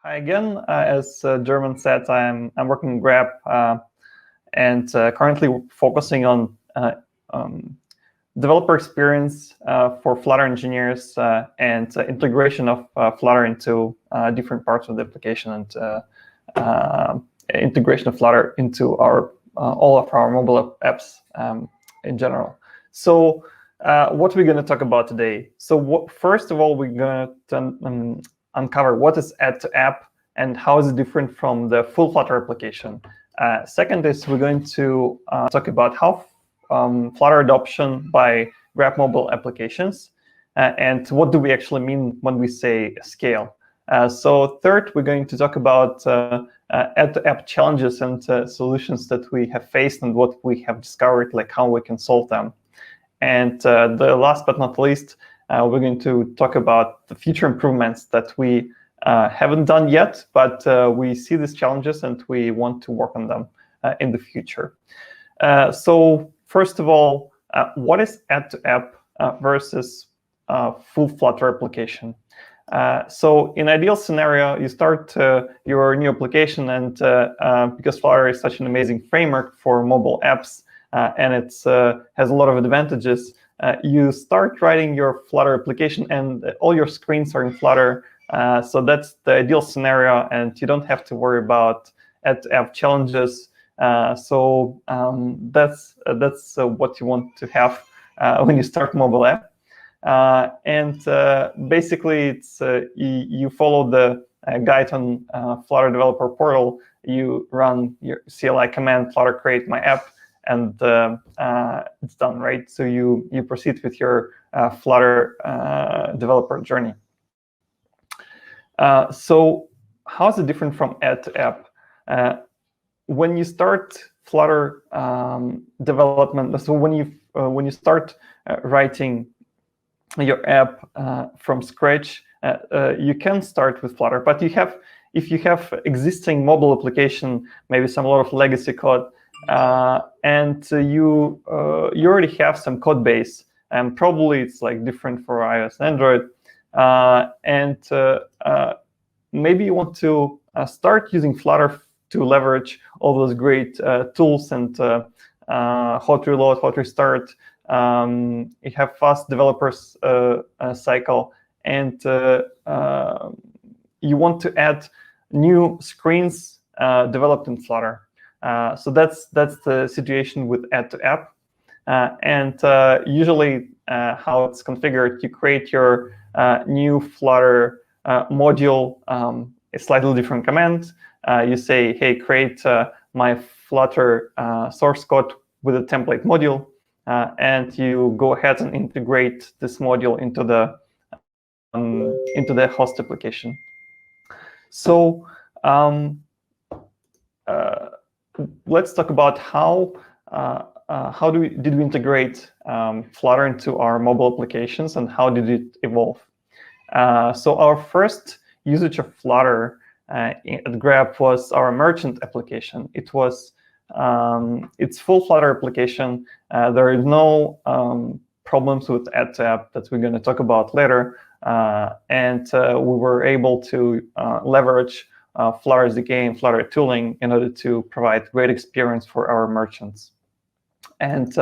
Hi again. As German said, I'm working in Grab and currently focusing on developer experience for Flutter engineers and integration of Flutter into different parts of the application and integration of Flutter into our all of our mobile apps in general. So what we're going to talk about today. So first of all, we're going to uncover what is Addtoapp and how is it different from the full Flutter application. Second is we're going to talk about how Flutter adoption by Grab mobile applications and what do we actually mean when we say scale. So third, we're going to talk about Addtoapp challenges and solutions that we have faced and what we have discovered, like how we can solve them. And the last but not least, we're going to talk about the future improvements that we haven't done yet, but we see these challenges and we want to work on them in the future. So first of all, what is Addtoapp versus full Flutter application? So in ideal scenario, you start your new application, and because Flutter is such an amazing framework for mobile apps, and it has a lot of advantages, you start writing your Flutter application and all your screens are in Flutter. So that's the ideal scenario, and you don't have to worry about Addtoapp challenges. So that's what you want to have when you start mobile app. And basically, it's you follow the guide on Flutter Developer Portal. You run your CLI command, Flutter create my app, and it's done, right? So you proceed with your Flutter developer journey. So how is it different from Addtoapp? When you start Flutter development, so when you start writing your app from scratch, you can start with Flutter, but if you have existing mobile application, maybe a lot of legacy code, and you already have some code base, and probably it's like different for iOS and Android, and maybe you want to start using Flutter to leverage all those great tools and how to reload, how to restart. You have fast developers cycle, and you want to add new screens developed in Flutter. So that's the situation with Addtoapp. And usually how it's configured, you create your new Flutter module, a slightly different command. You say, hey, create my Flutter source code with a template module. And you go ahead and integrate this module into the host application. So let's talk about how did we integrate Flutter into our mobile applications and how did it evolve? So our first usage of Flutter at Grab was our merchant application. It was it's full Flutter application. There is no problems with Addtoapp that we're going to talk about later. And we were able to leverage Flutter SDK and Flutter tooling in order to provide great experience for our merchants. And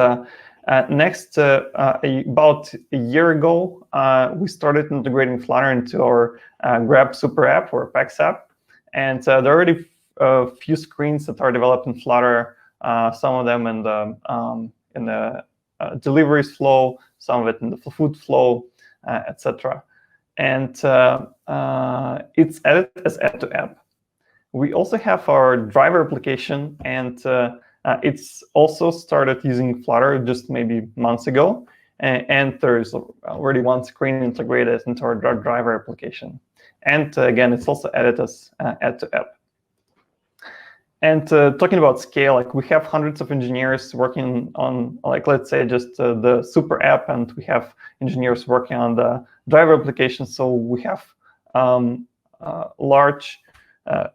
next, about a year ago, we started integrating Flutter into our Grab Super App or PAX app. And there are already a few screens that are developed in Flutter, some of them in the deliveries flow, some of it in the food flow, etc. And it's added as Addtoapp. We also have our driver application, and it's also started using Flutter just maybe months ago. And there's already one screen integrated into our driver application. And again, it's also added as Addtoapp. And talking about scale, like we have hundreds of engineers working on, like, let's say just the super app, and we have engineers working on the driver application. So we have large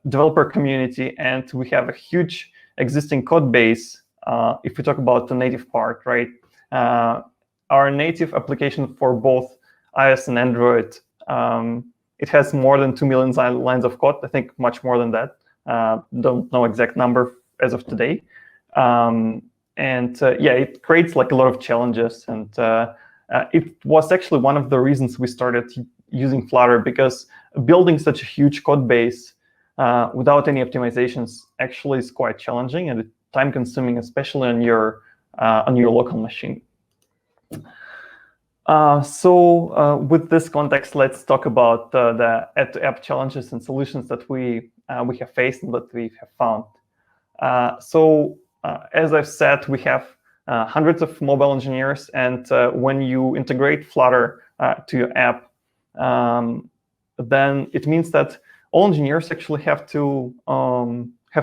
developer community, and we have a huge existing code base. If we talk about the native part, right? Our native application for both iOS and Android It has more than 2 million lines of code. I think much more than that. Don't know exact number as of today. Yeah, it creates like a lot of challenges. And it was actually one of the reasons we started using Flutter, because building such a huge code base without any optimizations actually is quite challenging and time-consuming, especially on your local machine. With this context, let's talk about the Addtoapp challenges and solutions that we have faced and that we have found. As I've said, we have hundreds of mobile engineers, and when you integrate Flutter to your app, then it means that all engineers actually have to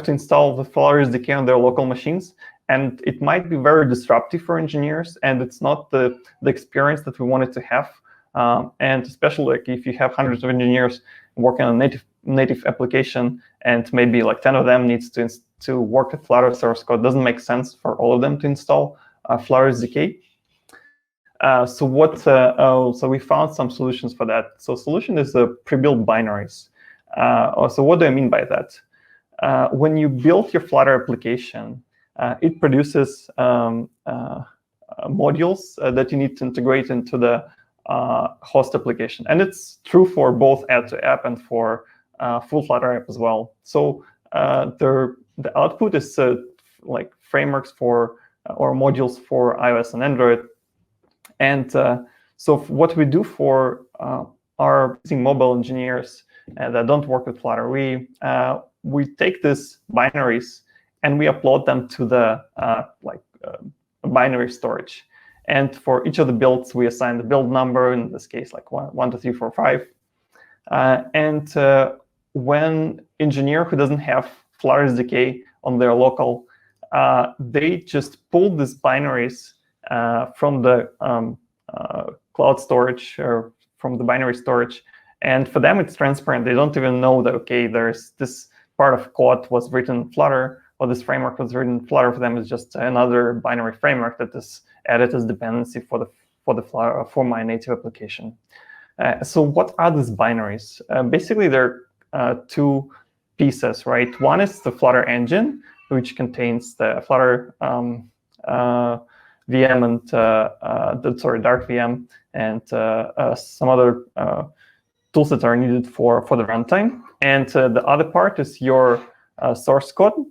install the Flutter SDK on their local machines, and it might be very disruptive for engineers, and it's not the experience that we wanted to have. And especially like if you have hundreds of engineers working on a native application, and maybe like 10 of them needs to work with Flutter source code, doesn't make sense for all of them to install Flutter SDK. So we found some solutions for that. So solution is pre-built binaries. So what do I mean by that? When you build your Flutter application, it produces modules that you need to integrate into the host application. And it's true for both Addtoapp and for full Flutter app as well. So the output is like frameworks for or modules for iOS and Android. And so what we do for our mobile engineers that don't work with Flutter, we take these binaries and we upload them to the binary storage. And for each of the builds, we assign the build number, in this case, like 1, 2, 3, 4, 5. And when engineer who doesn't have Flutter SDK on their local, they just pull these binaries from the cloud storage or from the binary storage. And for them, it's transparent. They don't even know that, OK, there's this part of code was written in Flutter, or this framework was written in Flutter. For them, it's just another binary framework that is added as dependency for my native application. So what are these binaries? Basically, they're two pieces, right? One is the Flutter Engine, which contains the Flutter VM and Dart VM and some other tools that are needed for the runtime. And the other part is your source code.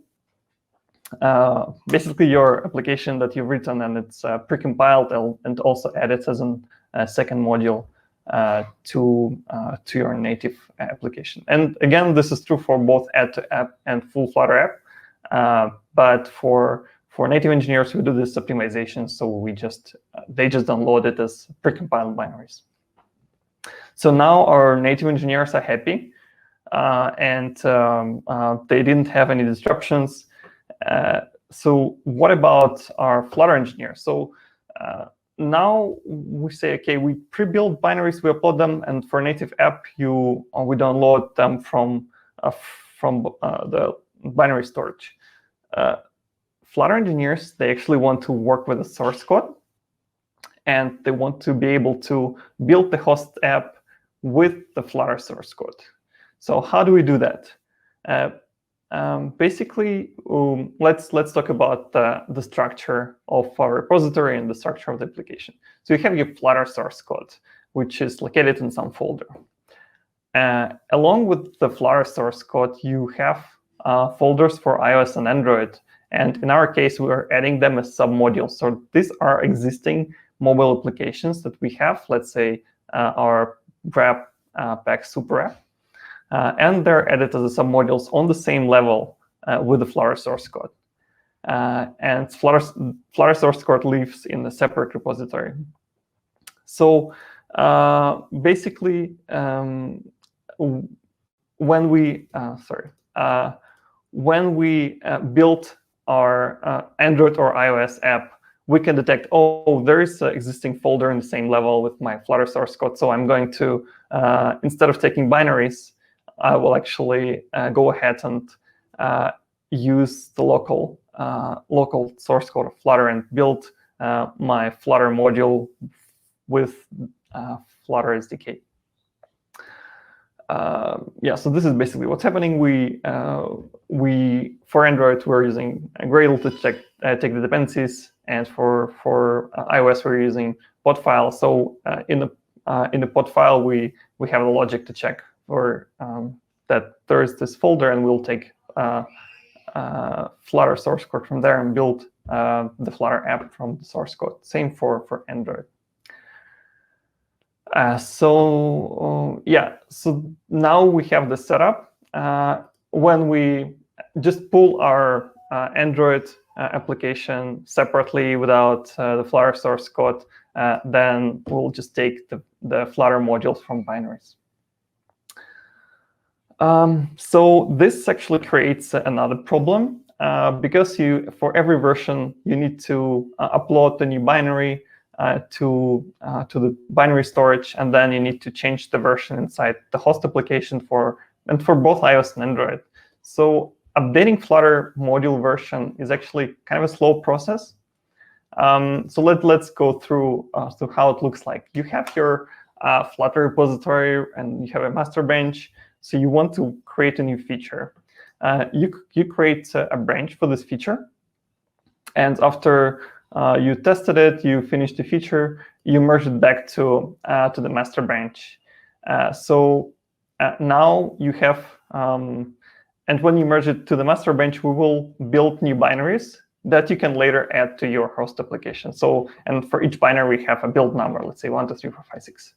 Basically, your application that you've written, and it's precompiled and also added as a second module to your native application. And again, this is true for both Addtoapp and full Flutter app. But for native engineers, we do this optimization, so they just download it as precompiled binaries. So now our native engineers are happy, and they didn't have any disruptions. So what about our Flutter engineers? So now we say, OK, we pre-built binaries, we upload them, and for native app, we download them from the binary storage. Flutter engineers, they actually want to work with the source code, and they want to be able to build the host app with the Flutter source code. So how do we do that? Basically, let's talk about the structure of our repository and the structure of the application. So you have your Flutter source code, which is located in some folder. Along with the Flutter source code, you have folders for iOS and Android. And in our case, we are adding them as submodules. So these are existing mobile applications that we have, let's say our Grab Pack Super app. And they're added as submodules on the same level with the Flutter source code. And Flutter source code lives in a separate repository. So basically, when we built our Android or iOS app, we can detect, oh, there is an existing folder in the same level with my Flutter source code. So I'm going to, instead of taking binaries, I will actually go ahead and use the local source code of Flutter and build my Flutter module with Flutter SDK. yeah, so this is basically what's happening. We for Android we're using Gradle to take the dependencies, and for iOS we're using pod file. So in the pod file we have the logic to check for that there is this folder, and we'll take Flutter source code from there and build the Flutter app from the source code. Same for Android. Yeah, so now we have the setup. When we just pull our Android application separately without the Flutter source code, then we'll just take the Flutter modules from binaries. So this actually creates another problem because for every version you need to upload the new binary to the binary storage, and then you need to change the version inside the host application for both iOS and Android. So updating Flutter module version is actually kind of a slow process. So let's go through how it looks like. You have your Flutter repository and you have a master branch. So you want to create a new feature. You create a branch for this feature, and after you tested it, you finished the feature, you merge it back to the master branch. So now you have, and when you merge it to the master branch, we will build new binaries that you can later add to your host application. So, and for each binary, we have a build number, let's say 1, 2, 3, 4, 5, 6.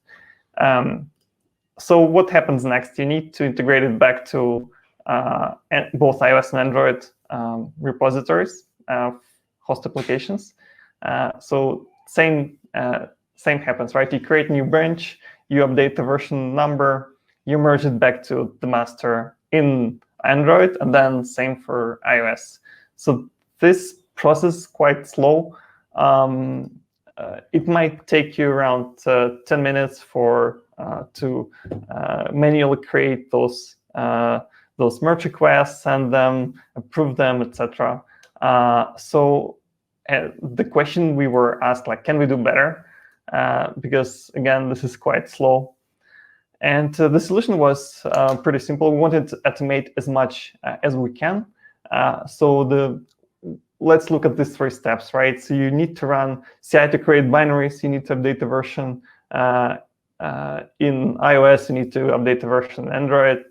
So what happens next? You need to integrate it back to both iOS and Android repositories, host applications. So same happens, right? You create a new branch, you update the version number, you merge it back to the master in Android, and then same for iOS. So this process is quite slow. It might take you around 10 minutes to manually create those merge requests, send them, approve them, etc. So the question we were asked, like, can we do better? Because again, this is quite slow. And the solution was pretty simple. We wanted to automate as much as we can. Let's look at these 3 steps, right? So you need to run CI to create binaries. You need to update the version in iOS. You need to update the version in Android.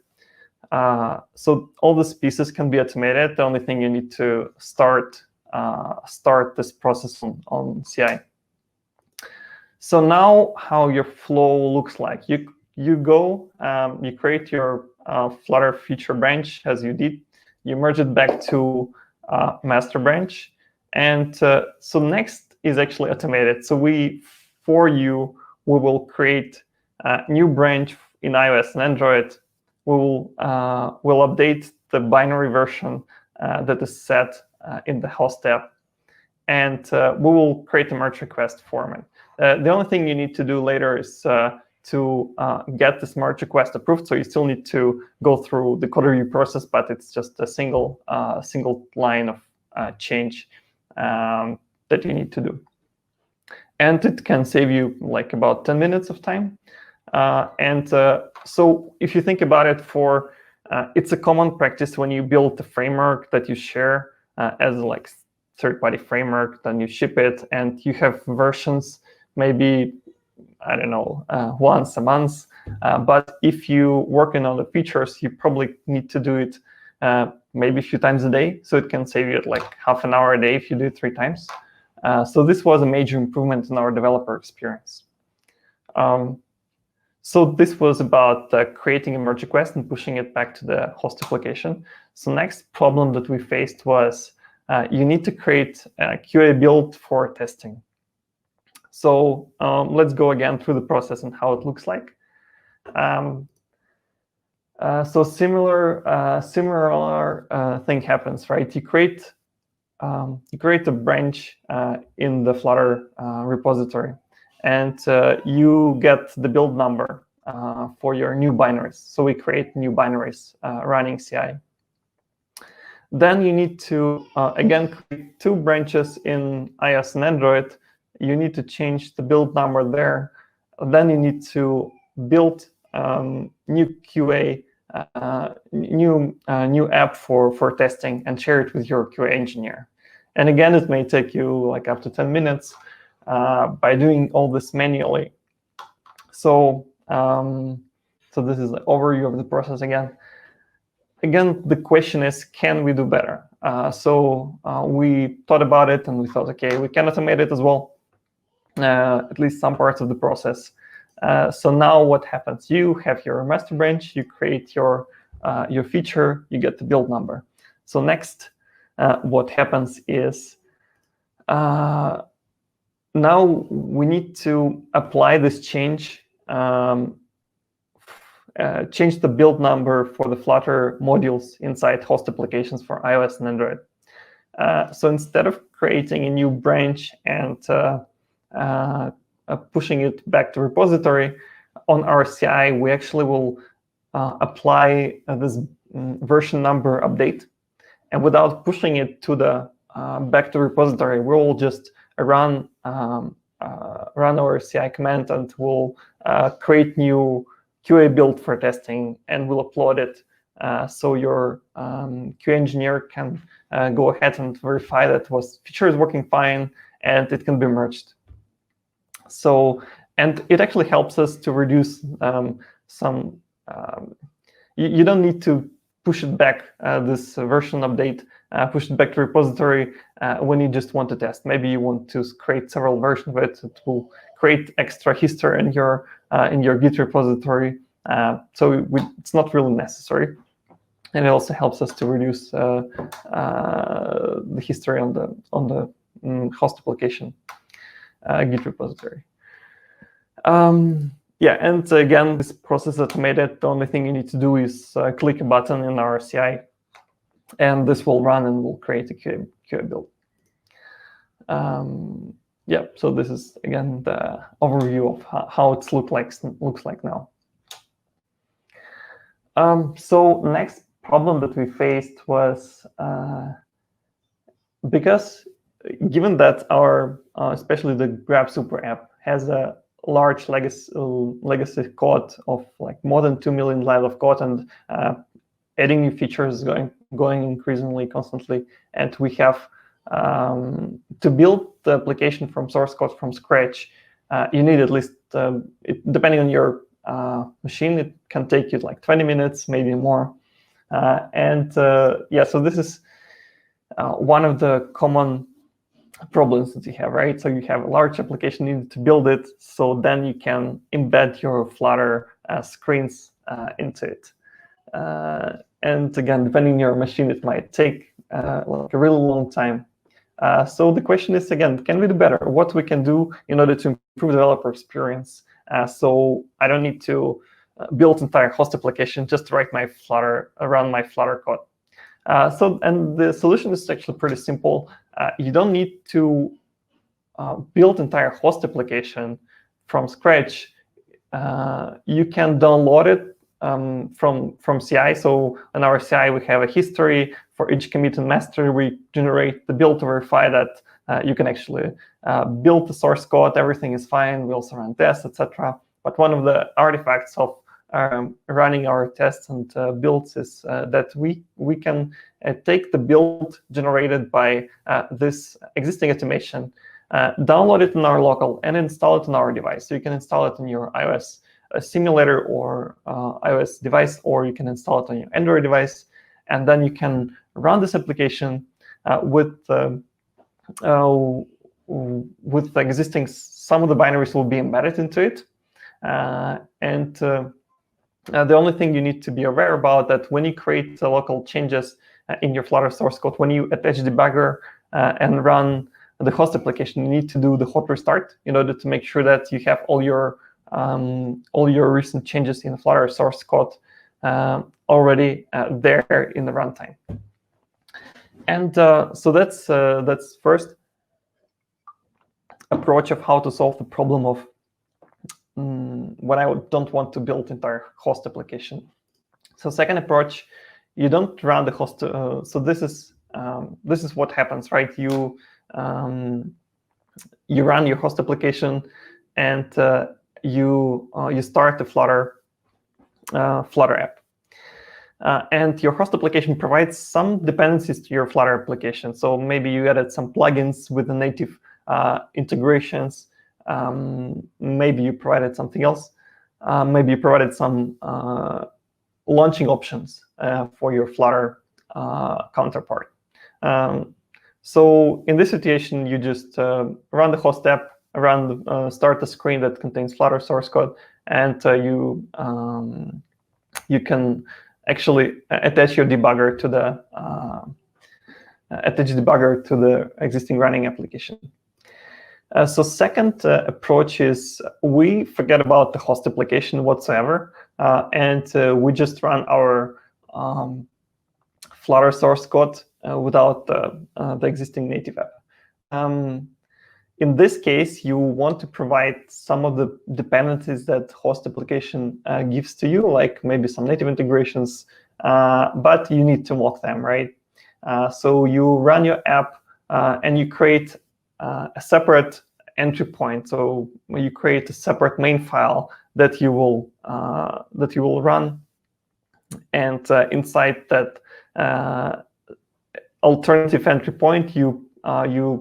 So all these pieces can be automated. The only thing you need to start this process on CI. So now how your flow looks like. You go, you create your Flutter feature branch as you did. You merge it back to master branch. And so next is actually automated. So for you, we will create a new branch in iOS and Android. We'll update the binary version that is set in the host app, and we will create a merge request format. The only thing you need to do later is to get this merge request approved. So you still need to go through the code review process, but it's just a single line of change that you need to do. And it can save you like about 10 minutes of time. So if you think about it, it's a common practice when you build a framework that you share as like third-party framework, then you ship it, and you have versions maybe, I don't know, once a month. But if you working on the features, you probably need to do it maybe a few times a day. So it can save you like half an hour a day if you do it 3 times. So this was a major improvement in our developer experience. So this was about creating a merge request and pushing it back to the host application. So next problem that we faced was you need to create a QA build for testing. So let's go again through the process and how it looks like. So similar thing happens, right? You create a branch in the Flutter repository, and you get the build number for your new binaries. So we create new binaries running CI. Then you need to, again, create 2 branches in iOS and Android. You need to change the build number there. Then you need to build new QA, new app for testing and share it with your QA engineer. And again, it may take you like up to 10 minutes by doing all this manually. So, so this is the overview of the process again. Again, the question is, can we do better? So we thought about it and we thought, okay, we can automate it as well, at least some parts of the process. So now what happens? You have your master branch, you create your feature, you get the build number. So next, what happens is now we need to apply this change, change the build number for the Flutter modules inside host applications for iOS and Android. So instead of creating a new branch and pushing it back to repository on our CI, we actually will apply this version number update. And without pushing it to the back to repository, we'll just run our CI command and we'll create new QA build for testing, and we'll upload it so your QA engineer can go ahead and verify that feature is working fine and it can be merged. So, and it actually helps us to reduce some. You don't need to push it back, this version update, push it back to repository when you just want to test. Maybe you want to create several versions of it. It will create extra history in your Git repository. So it's not really necessary. And it also helps us to reduce the history on the host application Git repository. Yeah, and again, this process is automated. The only thing you need to do is click a button in our CI, and this will run and will create a QA build. Yeah, so this is again the overview of how it looks like now. So next problem that we faced was because given that our especially the Grab Super app has a large legacy code of like more than 2 million lines of code, and adding new features is going increasingly constantly, and we have to build the application from source code from scratch. You need at least, depending on your machine, it can take you like 20 minutes, maybe more. Yeah, so this is one of the common problems that you have, right? So you have a large application, you need to build it, so then you can embed your Flutter screens into it. And again, depending on your machine, it might take like a really long time. So the question is, again, can we do better? What we can do in order to improve developer experience? So I don't need to build entire host application just to write my Flutter, run my Flutter code. And the solution is actually pretty simple. You don't need to build entire host application from scratch. You can download it from CI. So in our CI, we have a history for each commit and master. We generate the build to verify that you can actually build the source code. Everything is fine. We also run tests, etc. But one of the artifacts of running our tests and builds is that we can take the build generated by this existing automation, download it in our local, and install it on our device. So you can install it on your iOS simulator or iOS device, or you can install it on your Android device, and then you can run this application with the existing. Some of the binaries will be embedded into it, the only thing you need to be aware about that when you create local changes in your Flutter source code, when you attach debugger and run the host application, you need to do the hot restart in order to make sure that you have all your recent changes in the Flutter source code already there in the runtime. And so that's first approach of how to solve the problem of when I don't want to build entire host application. So second approach, you don't run the host. So this is what happens, right? You run your host application, and you start the Flutter Flutter app. And your host application provides some dependencies to your Flutter application. So maybe you added some plugins with the native integrations. Maybe you provided something else. Maybe you provided some launching options for your Flutter counterpart. So in this situation, you just run the host app, start a screen that contains Flutter source code, and you can actually attach your debugger to the existing running application. So second approach is we forget about the host application whatsoever, and we just run our Flutter source code without the existing native app. In this case, you want to provide some of the dependencies that host application gives to you, like maybe some native integrations, but you need to mock them, right? So you run your app and you create a separate entry point. So you create a separate main file that you will run, and inside that alternative entry point, you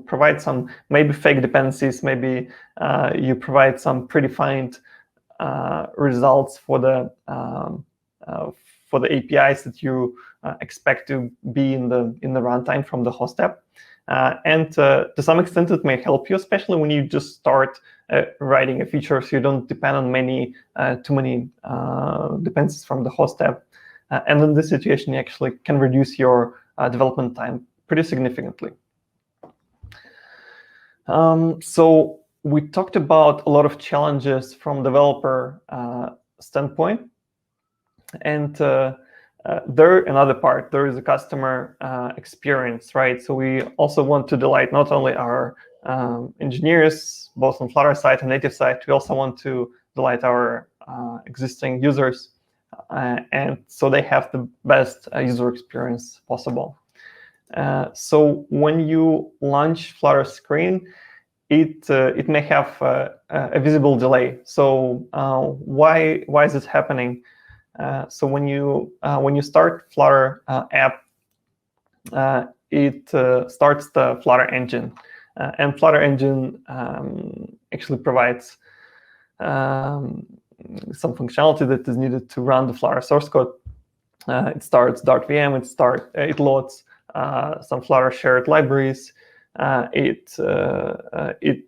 provide some maybe fake dependencies, maybe you provide some predefined results for the APIs that you expect to be in the runtime from the host app. And to some extent, it may help you, especially when you just start writing a feature, so you don't depend on too many dependencies from the host app. And in this situation, you actually can reduce your development time pretty significantly. So we talked about a lot of challenges from developer standpoint, and another part, there is a customer experience, right? So we also want to delight not only our engineers, both on Flutter side and native side, we also want to delight our existing users, and so they have the best user experience possible. So when you launch Flutter screen, it may have a visible delay. So why is it happening? So when you start Flutter app, it starts the Flutter Engine, and Flutter Engine actually provides some functionality that is needed to run the Flutter source code. It starts Dart VM. It loads some Flutter shared libraries. It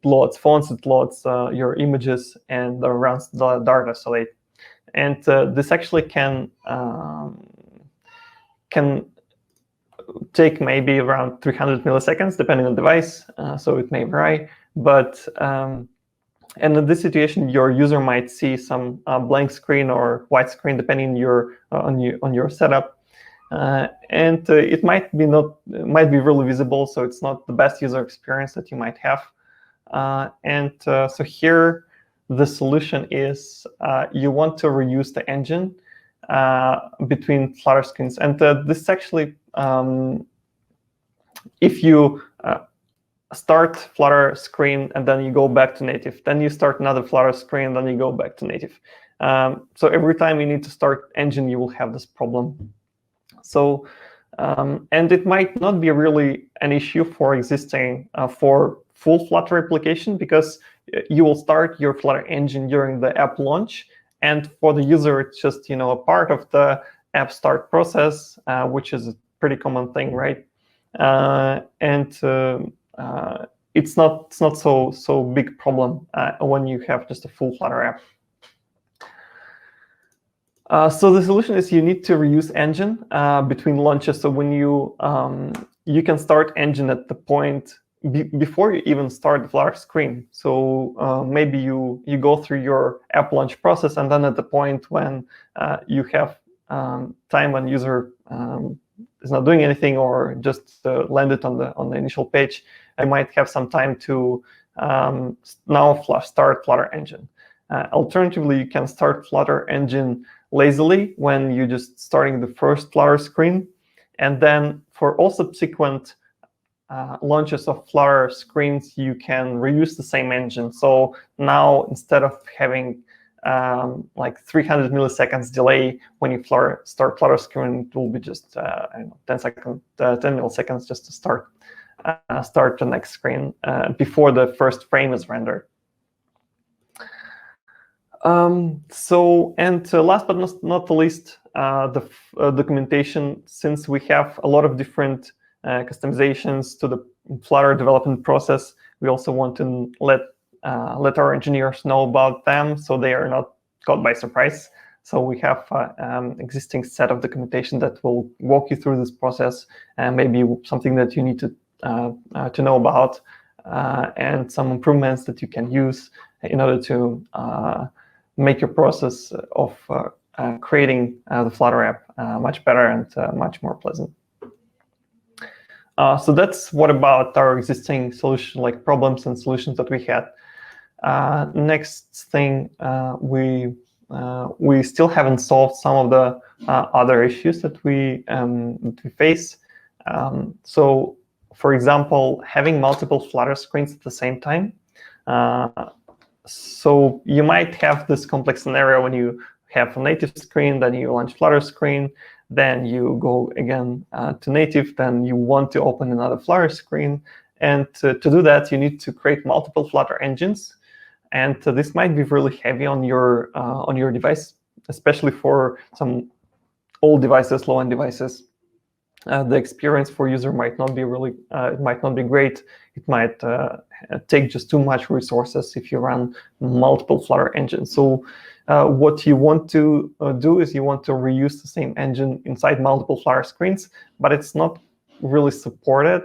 loads fonts. It loads your images and runs the Dart isolate. And this actually can take maybe around 300 milliseconds, depending on the device. So it may vary. But and in this situation, your user might see some blank screen or white screen, depending on your setup. And it might be really visible, so it's not the best user experience that you might have. So here, the solution is you want to reuse the engine between Flutter screens. And this is actually, if you start Flutter screen and then you go back to native, then you start another Flutter screen, then you go back to native. So every time you need to start engine, you will have this problem. So, and it might not be really an issue for for full Flutter application, because you will start your Flutter engine during the app launch, and for the user, it's just a part of the app start process, which is a pretty common thing, right? It's not so big problem when you have just a full Flutter app. So the solution is you need to reuse engine between launches. So when you can start engine at the point before you even start the Flutter screen. So maybe you go through your app launch process, and then at the point when you have time when user is not doing anything or just landed on the initial page, you might have some time to now start Flutter Engine. Alternatively, you can start Flutter Engine lazily when you're just starting the first Flutter screen, and then for all subsequent launches of Flutter screens, you can reuse the same engine. So now, instead of having like 300 milliseconds delay when you start Flutter screen. It will be just I don't know, 10 milliseconds just to start the next screen before the first frame is rendered. Last but not the least, the our since we have a lot of different customizations to the Flutter development process, we also want to let our engineers know about them so they are not caught by surprise. So we have existing set of documentation that will walk you through this process, and maybe something that you need to know about, and some improvements that you can use in order to make your process of creating the Flutter app much better and much more pleasant. So that's what about our existing solution, like problems and solutions that we had. Next thing, we still haven't solved some of the other issues that we face. So, for example, having multiple Flutter screens at the same time. So you might have this complex scenario when you have a native screen, then you launch Flutter screen, then you go again to native, then you want to open another Flutter screen. And to do that, you need to create multiple Flutter engines. And this might be really heavy on your device, especially for some old devices, low-end devices. The experience for user might not be it might not be great. It might take just too much resources if you run multiple Flutter engines. So what you want to do is you want to reuse the same engine inside multiple Flutter screens, but it's not really supported.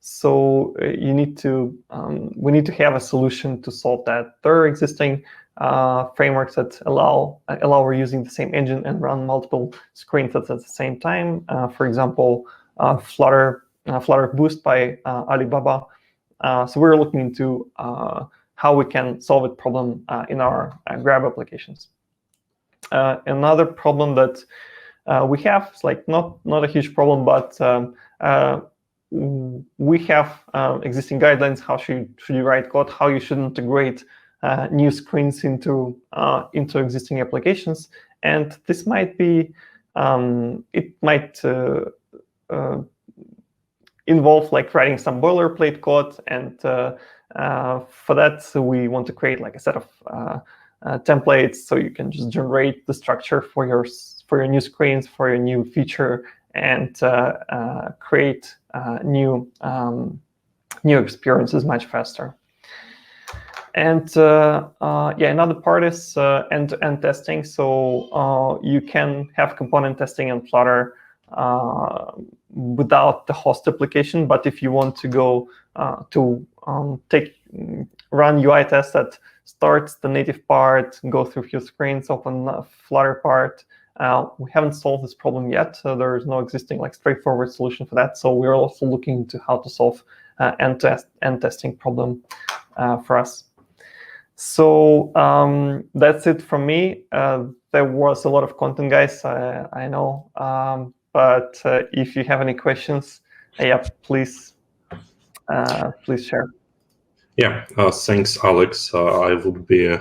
So we need to have a solution to solve that. There are existing frameworks that allow reusing the same engine and run multiple screens at the same time. For example, Flutter Boost by Alibaba. So we're looking into how we can solve that problem in our Grab applications. Another problem that we have is like not a huge problem, but we have existing guidelines how should you write code, how you should integrate new screens into existing applications, and this might be it might involve like writing some boilerplate code, and for that we want to create like a set of templates so you can just generate the structure for your new screens, for your new feature, and create new experiences much faster. And another part is end-to-end testing. So you can have component testing in Flutter without the host application, but if you want to go to run UI test that starts the native part, go through a few screens, open the Flutter part, we haven't solved this problem yet. There is no existing like straightforward solution for that. So we're also looking into how to solve end testing problem for us. So that's it from me. There was a lot of content, guys, I know. But if you have any questions, please share. Yeah, thanks, Alex. I would be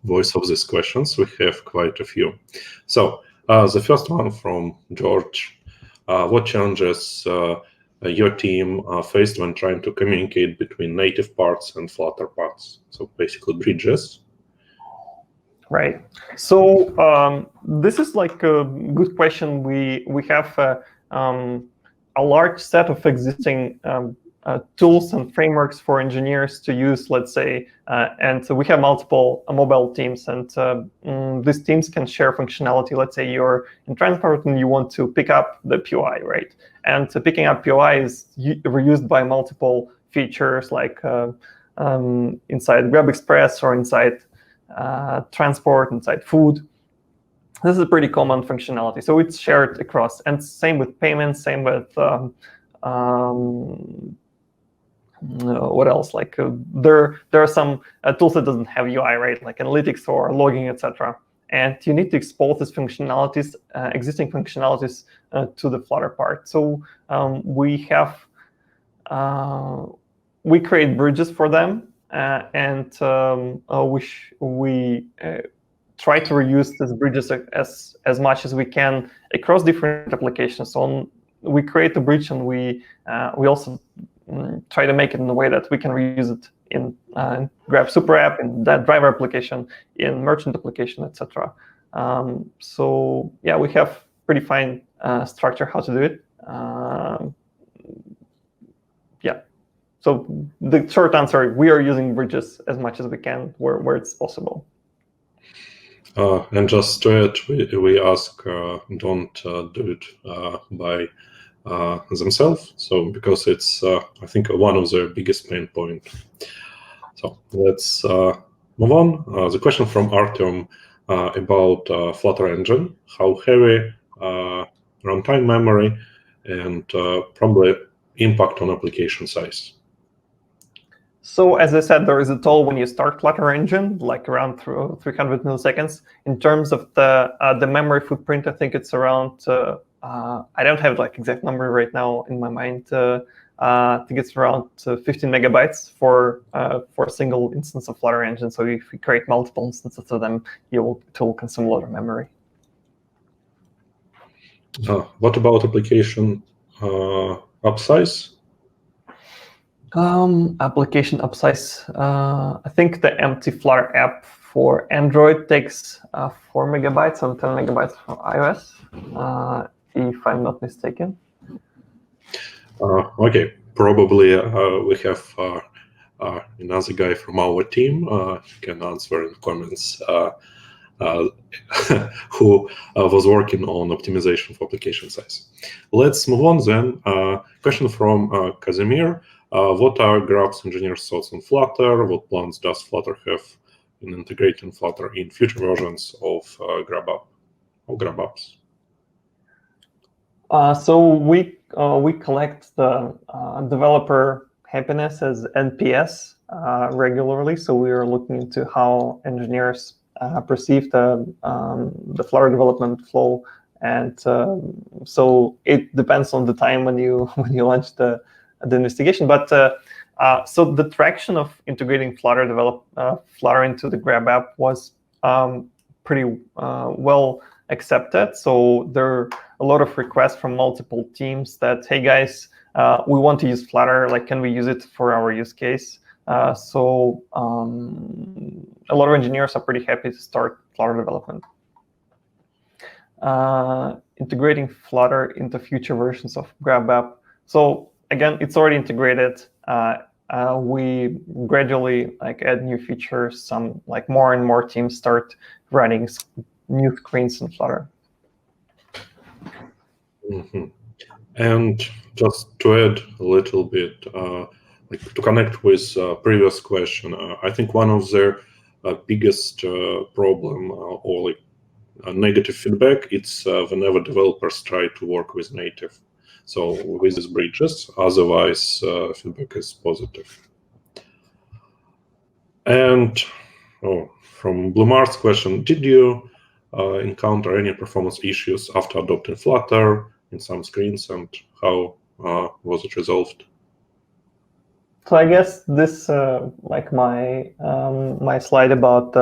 voice of these questions. We have quite a few. So the first one from George. What challenges your team faced when trying to communicate between native parts and Flutter parts? So basically bridges. Right. So this is like a good question. We have a large set of existing tools and frameworks for engineers to use, let's say, and so we have multiple mobile teams, and these teams can share functionality. Let's say you're in transport and you want to pick up the POI, right? And so picking up POI is reused by multiple features like inside Grab Express or inside transport, inside food. This is a pretty common functionality. So it's shared across, and same with payments, same with what else? Like there are some tools that doesn't have UI, right? Like analytics or logging, etc. And you need to expose these functionalities, existing functionalities, to the Flutter part. So we create bridges for them. and we try to reuse these bridges as much as we can across different applications. So we create a bridge, and we also try to make it in a way that we can reuse it in Grab Super App, in that driver application, in merchant application, etc. So yeah, we have pretty fine structure how to do it. Yeah. So the short answer, we are using bridges as much as we can where it's possible. And just to add, we ask don't do it by themselves. So because it's, I think, one of the biggest pain points. So let's move on. The question from Artyom about Flutter Engine, how heavy runtime memory and probably impact on application size. So as I said, there is a toll when you start Flutter Engine, like around 300 milliseconds. In terms of the memory footprint, I think it's around, I don't have like exact number right now in my mind. I think it's around 15 megabytes for a single instance of Flutter Engine. So if you create multiple instances of them, it will consume a lot of memory. What about application upsize? Application upsize. I think the empty Flutter app for Android takes 4 megabytes and 10 megabytes for iOS, if I'm not mistaken. Okay, probably we have another guy from our team can answer in comments who was working on optimization for application size. Let's move on then. Question from Kazimir. What are Grab's engineers' thoughts on Flutter? What plans does Flutter have in integrating Flutter in future versions of GrabApp or GrabApps? So we collect the developer happiness as NPS regularly. So we are looking into how engineers perceive the Flutter development flow, and so it depends on the time when you launch the investigation. But so the traction of integrating Flutter into the GrabApp was pretty well accepted. So there are a lot of requests from multiple teams that, hey guys, we want to use Flutter. Like, can we use it for our use case? So a lot of engineers are pretty happy to start Flutter development. Integrating Flutter into future versions of GrabApp. So again, it's already integrated. We gradually add new features. Some more and more teams start running new screens in Flutter. Mm-hmm. And just to add a little bit, to connect with previous question, I think one of their biggest problem or negative feedback, it's whenever developers try to work with native. So with these bridges, otherwise feedback is positive. And from Blumar's question, did you encounter any performance issues after adopting Flutter in some screens, and how was it resolved? So I guess this, my slide about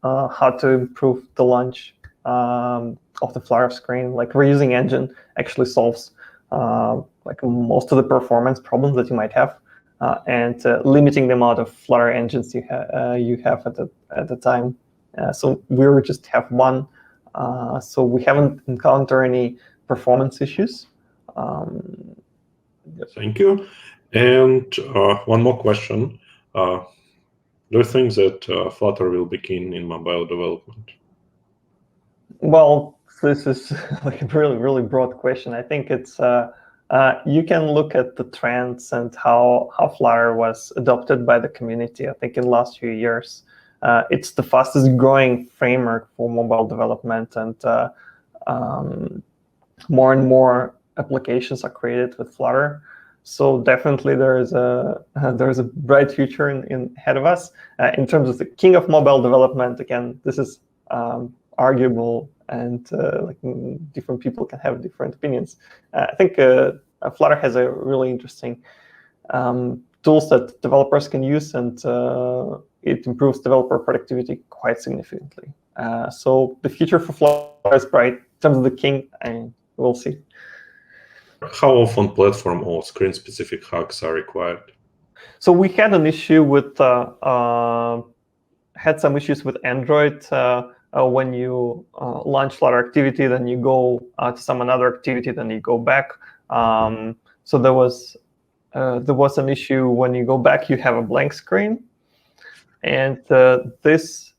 how to improve the launch of the Flutter screen, reusing engine actually solves most of the performance problems that you might have, and limiting the amount of Flutter engines you have at the time. So we just have one, so we haven't encountered any performance issues. Thank you. And one more question. Do you think that Flutter will be keen in mobile development? Well, this is a really, really broad question. I think it's you can look at the trends and how Flutter was adopted by the community. I think in the last few years, it's the fastest growing framework for mobile development, and more and more applications are created with Flutter. So definitely there is a bright future ahead of us. In terms of the king of mobile development, again, this is arguable, and different people can have different opinions. I think Flutter has a really interesting tools that developers can use, and it improves developer productivity quite significantly. So the future for Flutter is bright. In terms of the king, we'll see. How often platform or screen-specific hacks are required? So we had an issue with had some issues with Android when you launch Flutter activity, then you go to some another activity, then you go back. So there was an issue when you go back, you have a blank screen, and this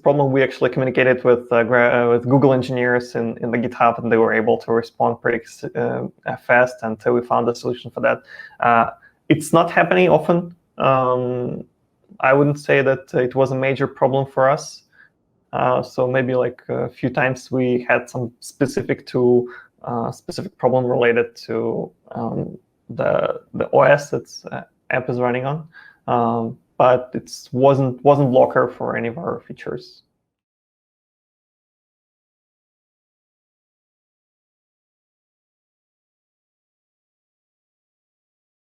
problem we actually communicated with Google engineers in the GitHub, and they were able to respond pretty fast, and we found a solution for that. It's not happening often. I wouldn't say that it was a major problem for us. So maybe like a few times we had some specific problem related to the OS that app is running on, but it wasn't blocker for any of our features.